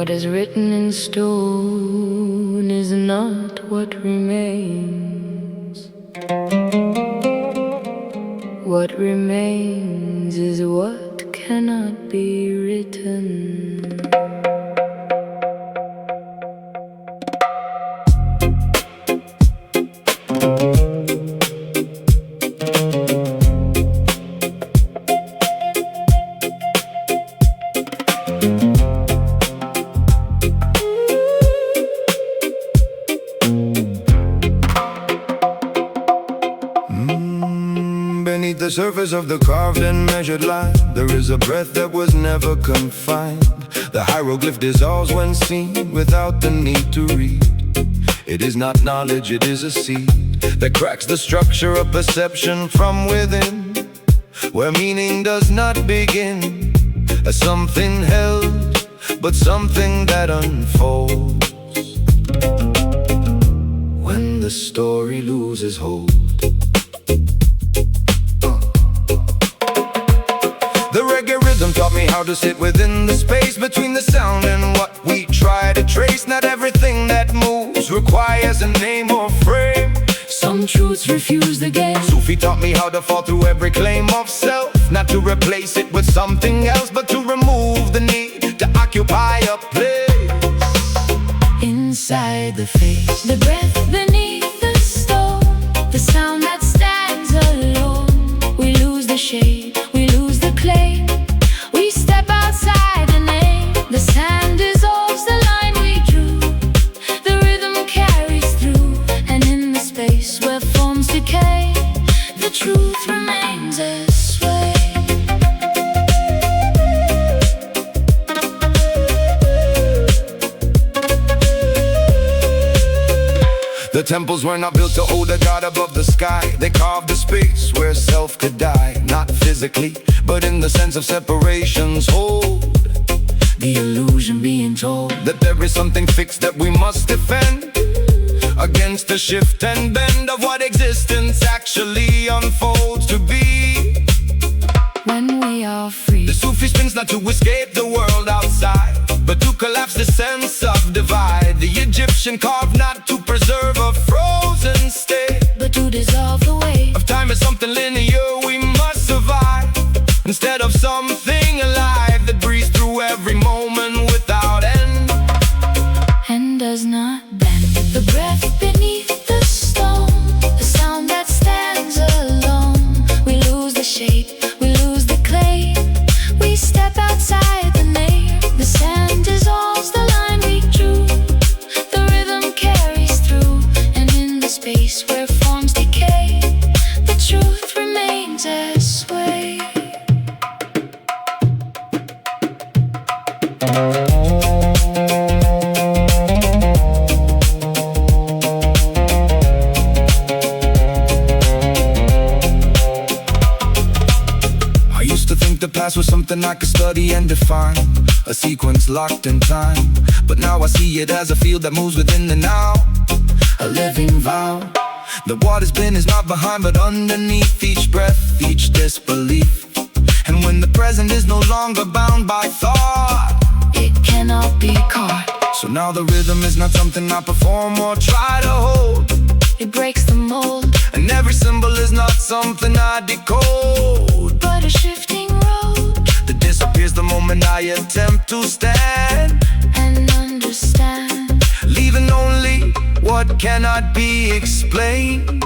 What is written in stone is not what remains. What remains is what cannot be written. Beneath the surface of the carved and measured line, there is a breath that was never confined. The hieroglyph dissolves when seen without the need to read. It is not knowledge, it is a seed that cracks the structure of perception from within, where meaning does not begin as something held, but something that unfolds when the story loses hold. The reggae rhythm taught me how to sit within the space between the sound and what we try to trace. Not everything that moves requires a name or frame. Some truths refuse the game. Sufi taught me how to fall through every claim of self, not to replace it with something else, but to remove the need to occupy a place inside the face. The breath beneath the stone, the sound that stands alone. We lose the shade, we lose the clay. We step outside the name. The sand dissolves the line we drew. The rhythm carries through, and in the space where forms decay, the truth remains a sway. The temples were not built to hold a god above the sky. They carved a space where self could die, not physically, but in the sense of separation's hold. The illusion being told that there is something fixed that we must defend against the shift and bend of what existence actually unfolds to be. when we are free. The Sufi spins not to escape the world outside, but to collapse the sense of divide. The Egyptian carved not to preserve a frozen state, but to dissolve the weight of time is something linear we must survive, instead of something alive that breathes through every moment without end and does not bend. The breath beneath the stone, the sound that stands alone. We lose the shape, we lose the clay. We step outside the name. The sand dissolves the line we drew. The rhythm carries through, and in the space where forms decay, the truth remains as sway. The past was something I could study and define, a sequence locked in time. But now I see it as a field that moves within the now, a living vow. The water's been is not behind but underneath each breath, each disbelief. And when the present is no longer bound by thought, it cannot be caught. So now the rhythm is not something I perform or try to hold. It breaks the mold, and every symbol is not something I decode, but a shifting road that disappears the moment I attempt to stand and understand, leaving only what cannot be explained.